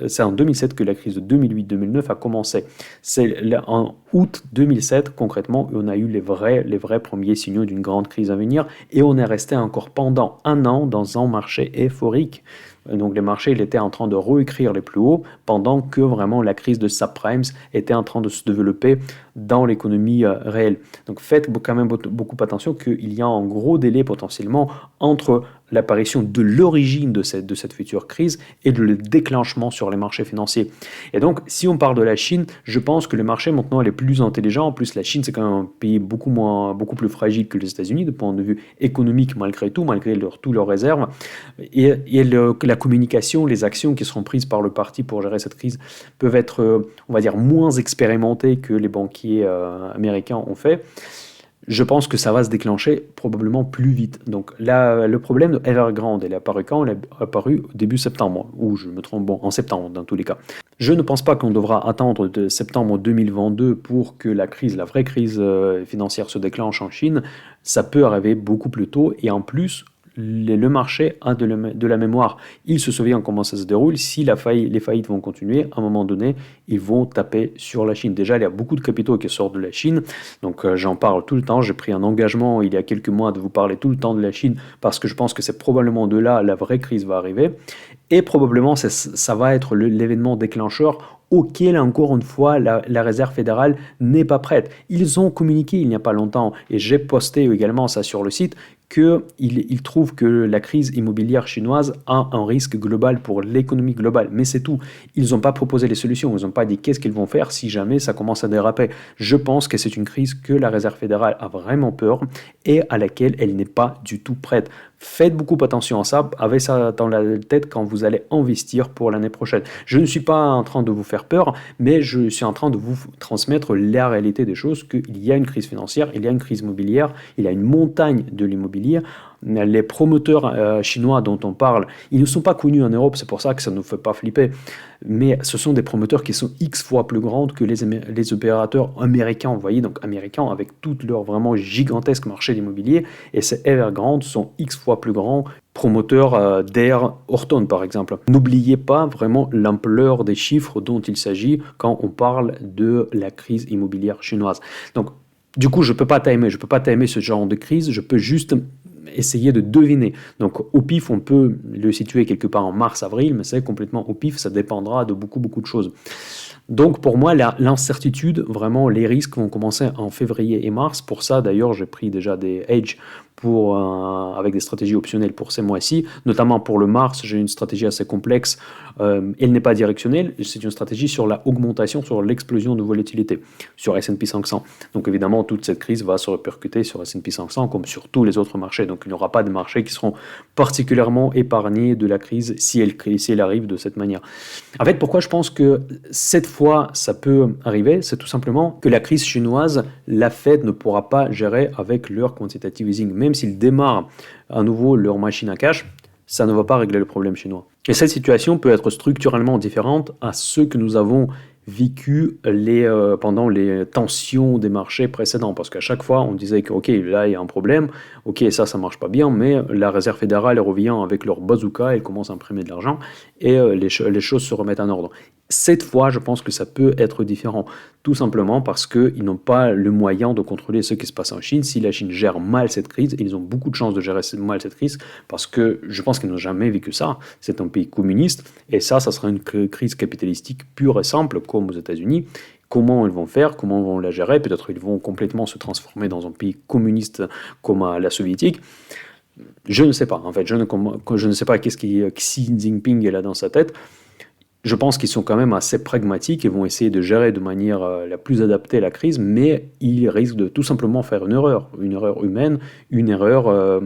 c'est en 2007 que la crise de 2008-2009 a commencé. C'est en août 2007, concrètement, on a eu les vrais premiers signaux d'une grande crise à venir et on est resté encore pendant un an dans un marché euphorique. Donc les marchés étaient en train de réécrire les plus hauts pendant que vraiment la crise de subprimes était en train de se développer dans l'économie réelle. Donc faites quand même beaucoup attention qu'il y a un gros délai potentiellement entre l'apparition de l'origine de cette future crise et le déclenchement sur les marchés financiers. Et donc, si on parle de la Chine, je pense que le marché maintenant est plus intelligent. En plus, la Chine, c'est quand même un pays beaucoup plus fragile que les États-Unis, de point de vue économique malgré tout, malgré tous leurs réserves. Et la communication, les actions qui seront prises par le parti pour gérer cette crise peuvent être, on va dire, moins expérimentées que les banquiers américains ont fait. Je pense que ça va se déclencher probablement plus vite. Donc là, le problème de Evergrande, elle est apparu quand? Elle est apparue au début septembre, ou je me trompe, bon, en septembre dans tous les cas. Je ne pense pas qu'on devra attendre de septembre 2022 pour que la vraie crise financière se déclenche en Chine. Ça peut arriver beaucoup plus tôt, et en plus, le marché a de la mémoire. Il se souvient comment ça se déroule. Si les faillites vont continuer, à un moment donné, ils vont taper sur la Chine. Déjà, il y a beaucoup de capitaux qui sortent de la Chine, donc j'en parle tout le temps. J'ai pris un engagement il y a quelques mois de vous parler tout le temps de la Chine parce que je pense que c'est probablement de là la vraie crise va arriver. Et probablement, ça va être l'événement déclencheur auquel, encore une fois, la Réserve fédérale n'est pas prête. Ils ont communiqué il n'y a pas longtemps, et j'ai posté également ça sur le site, qu'ils trouvent que la crise immobilière chinoise a un risque global pour l'économie globale. Mais c'est tout. Ils n'ont pas proposé les solutions. Ils n'ont pas dit qu'est-ce qu'ils vont faire si jamais ça commence à déraper. Je pense que c'est une crise que la Réserve fédérale a vraiment peur et à laquelle elle n'est pas du tout prête. Faites beaucoup attention à ça, avez ça dans la tête quand vous allez investir pour l'année prochaine. Je ne suis pas en train de vous faire peur, mais je suis en train de vous transmettre la réalité des choses, qu'il y a une crise financière, il y a une crise immobilière, il y a une montagne de l'immobilier. Les promoteurs chinois dont on parle, ils ne sont pas connus en Europe, c'est pour ça que ça ne nous fait pas flipper, mais ce sont des promoteurs qui sont X fois plus grands que les opérateurs américains, vous voyez, donc américains avec tout leur vraiment gigantesque marché d'immobilier, et ces Evergrande sont X fois plus grands promoteurs d'Air Horton par exemple. N'oubliez pas vraiment l'ampleur des chiffres dont il s'agit quand on parle de la crise immobilière chinoise. Donc du coup, je ne peux pas timer ce genre de crise, je peux juste essayer de deviner. Donc au pif, on peut le situer quelque part en mars-avril, mais c'est complètement au pif, ça dépendra de beaucoup de choses. Donc pour moi, l'incertitude, vraiment les risques vont commencer en février et mars. Pour ça, d'ailleurs, j'ai pris déjà des hedges avec des stratégies optionnelles pour ces mois-ci. Notamment pour le mars, j'ai une stratégie assez complexe. Elle n'est pas directionnelle, c'est une stratégie sur la augmentation, sur l'explosion de volatilité sur S&P 500. Donc évidemment, toute cette crise va se répercuter sur S&P 500 comme sur tous les autres marchés. Donc il n'y aura pas de marchés qui seront particulièrement épargnés de la crise si elle arrive de cette manière. En fait, pourquoi je pense que cette fois ça peut arriver, c'est tout simplement que la crise chinoise, la Fed ne pourra pas gérer avec leur quantitative easing. Même s'ils démarrent à nouveau leur machine à cash, ça ne va pas régler le problème chinois. Et cette situation peut être structurellement différente à ce que nous avons vécu pendant les tensions des marchés précédents, parce qu'à chaque fois on disait que ok, là il y a un problème, ok, ça marche pas bien, mais la Réserve fédérale revient avec leur bazooka, elle commence à imprimer de l'argent et les choses se remettent en ordre. Cette fois, je pense que ça peut être différent, tout simplement parce qu'ils n'ont pas le moyen de contrôler ce qui se passe en Chine. Si la Chine gère mal cette crise, ils ont beaucoup de chances de gérer mal cette crise, parce que je pense qu'ils n'ont jamais vécu ça. C'est un pays communiste, et ça sera une crise capitalistique pure et simple, comme aux États-Unis. Comment ils vont faire, comment ils vont la gérer, peut-être ils vont complètement se transformer dans un pays communiste comme la soviétique. Je ne sais pas, en fait, je ne sais pas qu'est-ce que Xi Jinping a dans sa tête. Je pense qu'ils sont quand même assez pragmatiques et vont essayer de gérer de manière la plus adaptée la crise, mais ils risquent de tout simplement faire une erreur humaine, une erreur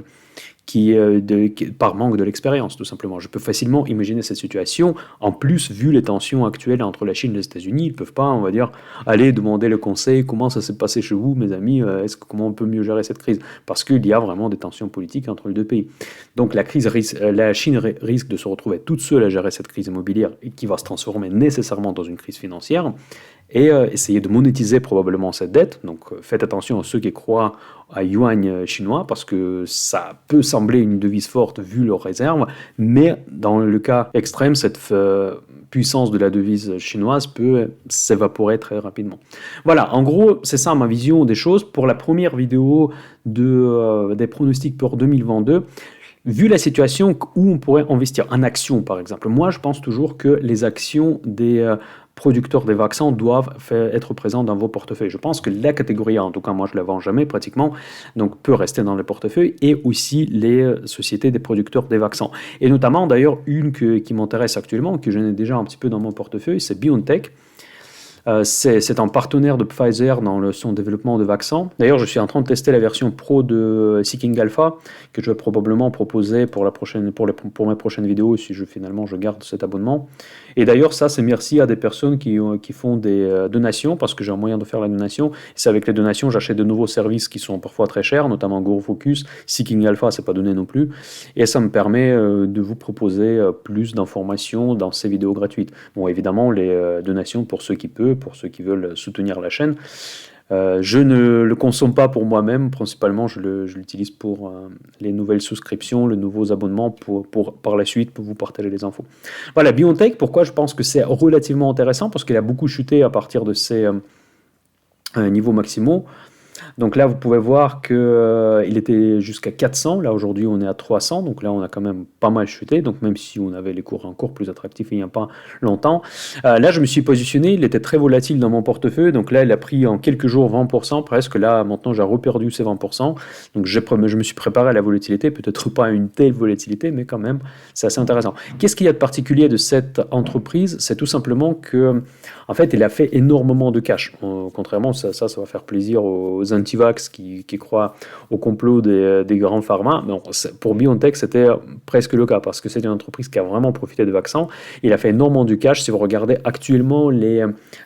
par manque de l'expérience, tout simplement. Je peux facilement imaginer cette situation. En plus, vu les tensions actuelles entre la Chine et les États-Unis, ils ne peuvent pas, on va dire, aller demander le conseil, comment ça s'est passé chez vous, mes amis, comment on peut mieux gérer cette crise, parce qu'il y a vraiment des tensions politiques entre les deux pays. Donc la Chine risque de se retrouver toute seule à gérer cette crise immobilière et qui va se transformer nécessairement dans une crise financière, et essayer de monétiser probablement cette dette. Donc faites attention à ceux qui croient à yuan chinois, parce que ça peut sembler une devise forte vu leurs réserves, mais dans le cas extrême, cette puissance de la devise chinoise peut s'évaporer très rapidement. Voilà, en gros, c'est ça ma vision des choses. Pour la première vidéo des pronostics pour 2022, vu la situation où on pourrait investir en actions, par exemple, moi je pense toujours que les actions des producteurs des vaccins doivent être présents dans vos portefeuilles. Je pense que la catégorie A, en tout cas moi je ne la vends jamais pratiquement, donc peut rester dans les portefeuilles, et aussi les sociétés des producteurs des vaccins. Et notamment d'ailleurs une qui m'intéresse actuellement, que j'en ai déjà un petit peu dans mon portefeuille, c'est BioNTech. C'est un partenaire de Pfizer dans son développement de vaccins. D'ailleurs, je suis en train de tester la version pro de Seeking Alpha, que je vais probablement proposer pour mes prochaines vidéos, si finalement je garde cet abonnement. Et d'ailleurs, ça, c'est merci à des personnes qui font des donations, parce que j'ai un moyen de faire la donation. C'est avec les donations, j'achète de nouveaux services qui sont parfois très chers, notamment GoFocus. Seeking Alpha, c'est pas donné non plus. Et ça me permet de vous proposer plus d'informations dans ces vidéos gratuites. Bon, évidemment, les donations pour ceux qui peuvent, pour ceux qui veulent soutenir la chaîne. Je ne le consomme pas pour moi-même, principalement je l'utilise pour les nouvelles souscriptions, les nouveaux abonnements pour par la suite pour vous partager les infos. Voilà, BioNTech, pourquoi je pense que c'est relativement intéressant? Parce qu'il a beaucoup chuté à partir de ses niveaux maximaux. Donc là, vous pouvez voir qu'il était jusqu'à 400. Là, aujourd'hui, on est à 300. Donc là, on a quand même pas mal chuté. Donc même si on avait les cours encore plus attractifs il n'y a pas longtemps. Là, je me suis positionné. Il était très volatile dans mon portefeuille. Donc là, il a pris en quelques jours 20% presque. Là, maintenant, j'ai reperdu ces 20%. Donc je me suis préparé à la volatilité. Peut-être pas à une telle volatilité, mais quand même, c'est assez intéressant. Qu'est-ce qu'il y a de particulier de cette entreprise? C'est tout simplement que, en fait, il a fait énormément de cash. Contrairement, ça va faire plaisir aux anti-vax qui croient au complot des grands pharma. Bon, pour BioNTech, c'était presque le cas parce que c'est une entreprise qui a vraiment profité des vaccins. Il a fait énormément de cash. Si vous regardez actuellement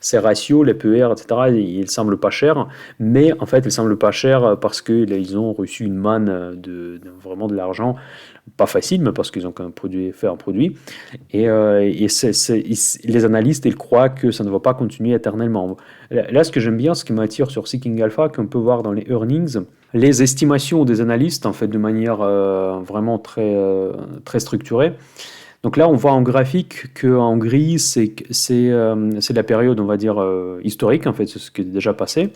ses ratios, les PER, etc., ils semblent pas chers. Mais en fait, ils semblent pas chers parce qu'ils ont reçu une manne vraiment de l'argent. Pas facile, mais parce qu'ils ont quand même fait un produit. Et les analystes, ils croient que ça ne va pas continuer éternellement. Là, ce que j'aime bien, ce qui m'attire sur Seeking Alpha, qu'on peut voir dans les earnings, les estimations des analystes, en fait, de manière vraiment très structurée. Donc là, on voit en graphique qu'en gris, c'est la période, on va dire, historique, en fait, c'est ce qui est déjà passé.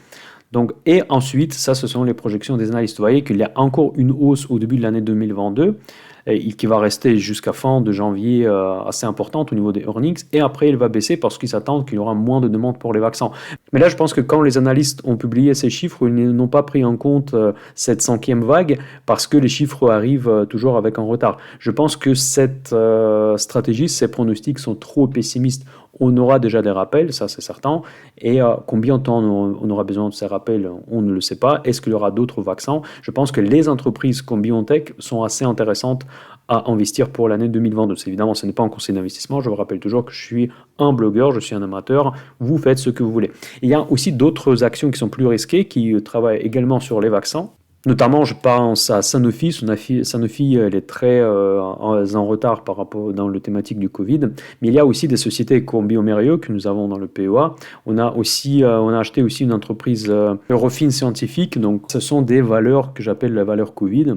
Donc, et ensuite, ça, ce sont les projections des analystes. Vous voyez qu'il y a encore une hausse au début de l'année 2022 qui va rester jusqu'à fin de janvier assez importante au niveau des earnings. Et après, il va baisser parce qu'ils s'attendent qu'il y aura moins de demandes pour les vaccins. Mais là, je pense que quand les analystes ont publié ces chiffres, ils n'ont pas pris en compte cette 5e vague parce que les chiffres arrivent toujours avec un retard. Je pense que cette stratégie, ces pronostics sont trop pessimistes. On aura déjà des rappels, ça c'est certain. Et combien de temps on aura besoin de ces rappels, on ne le sait pas. Est-ce qu'il y aura d'autres vaccins? Je pense que les entreprises comme BioNTech sont assez intéressantes à investir pour l'année 2022. Évidemment, ce n'est pas un conseil d'investissement. Je vous rappelle toujours que je suis un blogueur, je suis un amateur. Vous faites ce que vous voulez. Il y a aussi d'autres actions qui sont plus risquées, qui travaillent également sur les vaccins. Notamment, je pense à Sanofi. Sanofi, elle est très en retard par rapport dans le thématique du Covid. Mais il y a aussi des sociétés comme bioMérieux que nous avons dans le PEA. On a acheté aussi une entreprise Eurofins Scientifique. Donc, ce sont des valeurs que j'appelle la valeur Covid.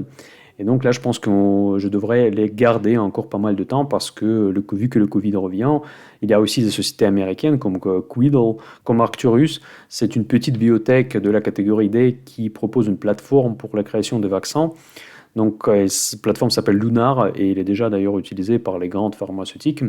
Et donc là, je pense que je devrais les garder encore pas mal de temps parce que vu que le Covid revient, il y a aussi des sociétés américaines comme Quidel, comme Arcturus. C'est une petite biotech de la catégorie D qui propose une plateforme pour la création de vaccins. Donc, cette plateforme s'appelle Lunar et elle est déjà d'ailleurs utilisée par les grandes pharmaceutiques.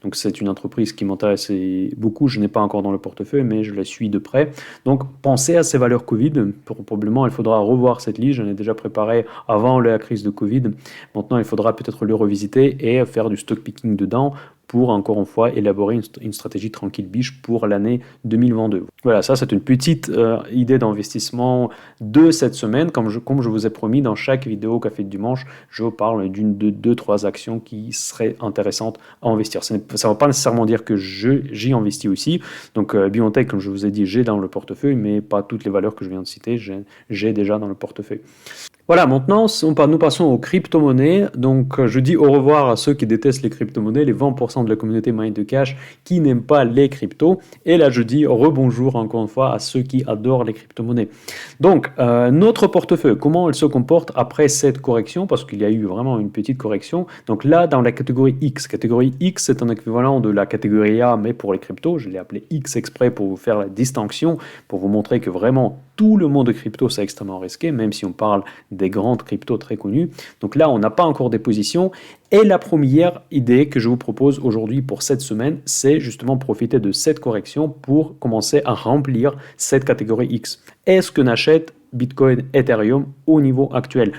Donc, c'est une entreprise qui m'intéresse beaucoup. Je n'ai pas encore dans le portefeuille, mais je la suis de près. Donc, pensez à ces valeurs Covid. Probablement, il faudra revoir cette liste. Je l'ai déjà préparée avant la crise de Covid. Maintenant, il faudra peut-être le revisiter et faire du stock picking dedans pour, encore une fois, élaborer une stratégie tranquille biche pour l'année 2022. Voilà, ça c'est une petite idée d'investissement de cette semaine. Comme je vous ai promis, dans chaque vidéo Café de Dimanche, je parle de 2-3 actions qui seraient intéressantes à investir. Ça ne va pas nécessairement dire que j'y investis aussi. Donc BioNTech, comme je vous ai dit, j'ai dans le portefeuille, mais pas toutes les valeurs que je viens de citer, j'ai déjà dans le portefeuille. Voilà, maintenant, nous passons aux crypto-monnaies. Donc, je dis au revoir à ceux qui détestent les crypto-monnaies, les 20% de la communauté Mind de Cash qui n'aiment pas les cryptos. Et là, je dis rebonjour encore une fois à ceux qui adorent les crypto-monnaies. Donc, notre portefeuille, comment il se comporte après cette correction? Parce qu'il y a eu vraiment une petite correction. Donc là, dans la catégorie X. Catégorie X, c'est un équivalent de la catégorie A, mais pour les cryptos. Je l'ai appelé X exprès pour vous faire la distinction, pour vous montrer que vraiment tout le monde de crypto, c'est extrêmement risqué, même si on parle des grandes cryptos très connues. Donc là, on n'a pas encore des positions. Et la première idée que je vous propose aujourd'hui pour cette semaine, c'est justement profiter de cette correction pour commencer à remplir cette catégorie X. Est-ce que n'achète Bitcoin, Ethereum au niveau actuel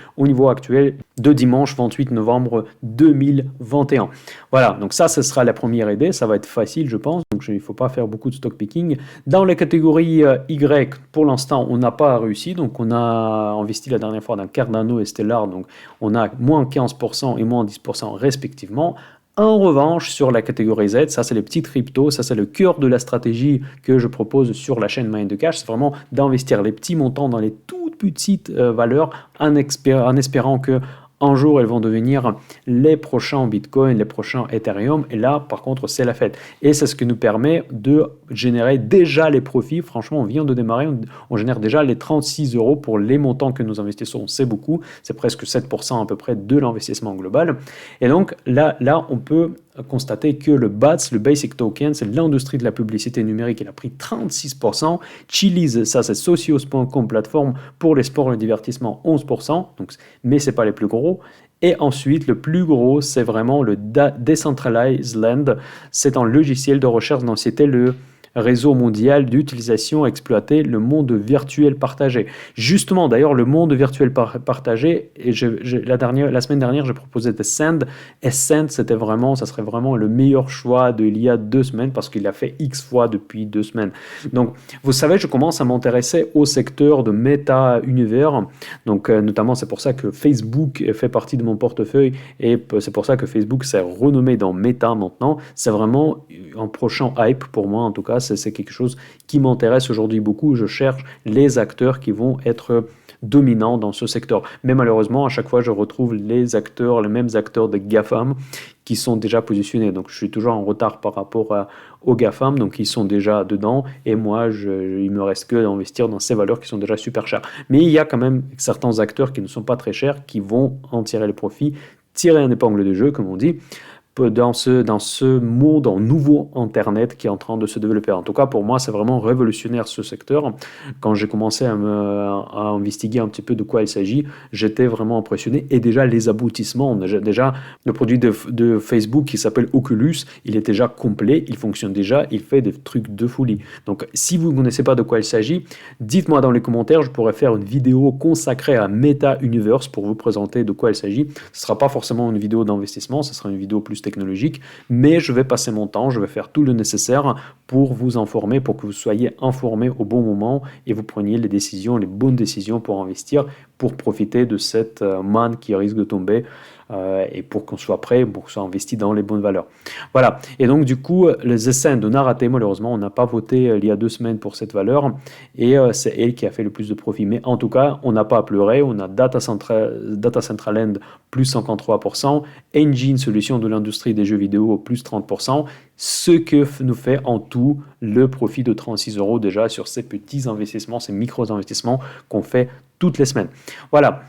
de dimanche 28 novembre 2021. Voilà, donc ça, ce sera la première idée, ça va être facile, je pense, donc il ne faut pas faire beaucoup de stock picking. Dans les catégories Y, pour l'instant, on n'a pas réussi, donc on a investi la dernière fois dans Cardano et Stellar, donc on a moins 15% et moins 10% respectivement. En revanche, sur la catégorie Z, ça c'est les petites cryptos, ça c'est le cœur de la stratégie que je propose sur la chaîne Mind de Cash, c'est vraiment d'investir les petits montants dans les toutes petites valeurs en espérant que un jour elles vont devenir les prochains Bitcoin, les prochains Ethereum, et là par contre c'est la fête. Et c'est ce qui nous permet de générer déjà les profits. Franchement, on vient de démarrer, on génère déjà les 36 euros pour les montants que nous investissons. C'est beaucoup, c'est presque 7% à peu près de l'investissement global. Et donc là on peut constater que le BATS, le Basic Token, c'est l'industrie de la publicité numérique, il a pris 36%. Chiliz, ça c'est socios.com, plateforme pour les sports et le divertissement, 11%, donc, mais ce n'est pas les plus gros. Et ensuite, le plus gros, c'est vraiment le Decentralized Land. C'est un logiciel de recherche dont c'était le réseau mondial d'utilisation exploiter le monde virtuel partagé. Justement, d'ailleurs, le monde virtuel partagé, et la semaine dernière, j'ai proposé Ascend. Ascend, ça serait vraiment le meilleur choix d'il y a 2 semaines parce qu'il a fait X fois depuis 2 semaines. Donc, vous savez, je commence à m'intéresser au secteur de méta-univers. Donc, notamment, c'est pour ça que Facebook fait partie de mon portefeuille et c'est pour ça que Facebook s'est renommé dans Meta maintenant. C'est vraiment un prochain hype pour moi, en tout cas. C'est quelque chose qui m'intéresse aujourd'hui beaucoup. Je cherche les acteurs qui vont être dominants dans ce secteur. Mais malheureusement, à chaque fois, je retrouve les mêmes acteurs des GAFAM qui sont déjà positionnés. Donc, je suis toujours en retard par rapport aux GAFAM, donc ils sont déjà dedans. Et moi, il me reste que d'investir dans ces valeurs qui sont déjà super chères. Mais il y a quand même certains acteurs qui ne sont pas très chers, qui vont en tirer le profit, tirer un épingle de jeu, comme on dit, dans ce monde en nouveau Internet qui est en train de se développer. En tout cas, pour moi, c'est vraiment révolutionnaire ce secteur. Quand j'ai commencé à investiguer un petit peu de quoi il s'agit, j'étais vraiment impressionné. Et déjà, les aboutissements, déjà le produit de Facebook qui s'appelle Oculus, il est déjà complet, il fonctionne déjà, il fait des trucs de folie. Donc, si vous ne connaissez pas de quoi il s'agit, dites-moi dans les commentaires, je pourrais faire une vidéo consacrée à Meta Universe pour vous présenter de quoi il s'agit. Ce ne sera pas forcément une vidéo d'investissement, ce sera une vidéo plus technologique, mais je vais passer mon temps, je vais faire tout le nécessaire pour vous informer, pour que vous soyez informés au bon moment et vous preniez les bonnes décisions pour investir, pour profiter de cette manne qui risque de tomber et pour qu'on soit prêt, pour qu'on soit investi dans les bonnes valeurs. Voilà, et donc du coup, les Ascend, on a raté malheureusement, on n'a pas voté il y a 2 semaines pour cette valeur, et c'est elle qui a fait le plus de profit. Mais en tout cas, on n'a pas à pleurer, on a Data Central End plus 53%, Engine, solution de l'industrie des jeux vidéo, plus 30%, ce que nous fait en tout le profit de 36 euros déjà sur ces petits investissements, ces micro-investissements qu'on fait toutes les semaines. Voilà.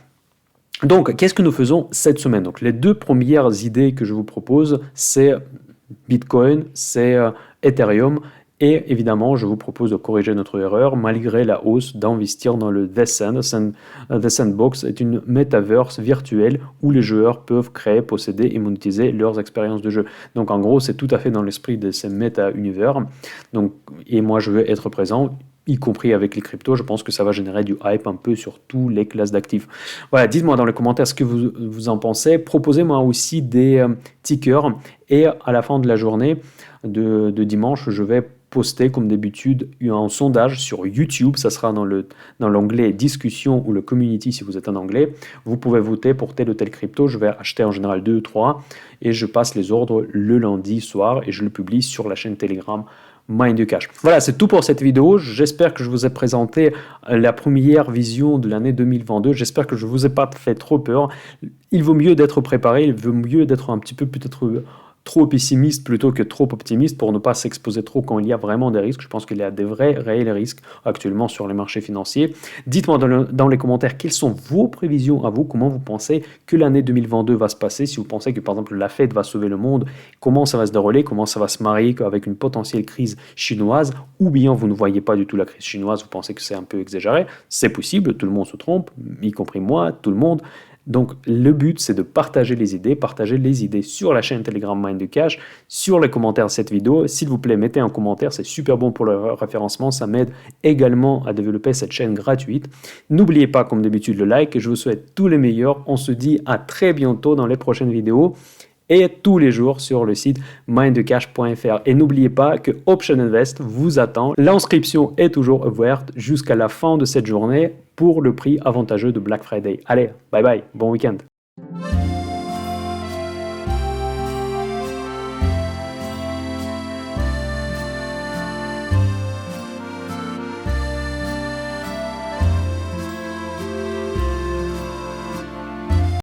Donc, qu'est-ce que nous faisons cette semaine? Donc, les 2 premières idées que je vous propose, c'est Bitcoin, c'est Ethereum. Et évidemment, je vous propose de corriger notre erreur, malgré la hausse, d'investir dans le The Sandbox est une metaverse virtuelle où les joueurs peuvent créer, posséder et monétiser leurs expériences de jeu. Donc, en gros, c'est tout à fait dans l'esprit de ces méta-univers. Donc, et moi, je veux être présent, y compris avec les cryptos. Je pense que ça va générer du hype un peu sur toutes les classes d'actifs. Voilà, dites-moi dans les commentaires ce que vous en pensez. Proposez-moi aussi des tickers. Et à la fin de la journée de dimanche, je vais poster comme d'habitude un sondage sur YouTube. Ça sera dans l'onglet discussion ou le community si vous êtes en anglais. Vous pouvez voter pour tel ou tel crypto. Je vais acheter en général 2 ou 3 et je passe les ordres le lundi soir et je le publie sur la chaîne Telegram Mind the Cash. Voilà, c'est tout pour cette vidéo. J'espère que je vous ai présenté la première vision de l'année 2022. J'espère que je ne vous ai pas fait trop peur. Il vaut mieux d'être préparé, il vaut mieux d'être un petit peu peut-être trop pessimiste plutôt que trop optimiste pour ne pas s'exposer trop quand il y a vraiment des risques. Je pense qu'il y a des vrais, réels risques actuellement sur les marchés financiers. Dites-moi dans les commentaires quelles sont vos prévisions à vous, comment vous pensez que l'année 2022 va se passer, si vous pensez que par exemple la Fed va sauver le monde, comment ça va se dérouler, comment ça va se marier avec une potentielle crise chinoise, ou bien vous ne voyez pas du tout la crise chinoise, vous pensez que c'est un peu exagéré. C'est possible, tout le monde se trompe, y compris moi, tout le monde. Donc, le but, c'est de partager les idées sur la chaîne Telegram Mind the Cash, sur les commentaires de cette vidéo. S'il vous plaît, mettez un commentaire, c'est super bon pour le référencement, ça m'aide également à développer cette chaîne gratuite. N'oubliez pas, comme d'habitude, le like et je vous souhaite tous les meilleurs. On se dit à très bientôt dans les prochaines vidéos et tous les jours sur le site mindthecash.fr. Et n'oubliez pas que Option Invest vous attend. L'inscription est toujours ouverte jusqu'à la fin de cette journée pour le prix avantageux de Black Friday. Allez, bye bye, bon week-end.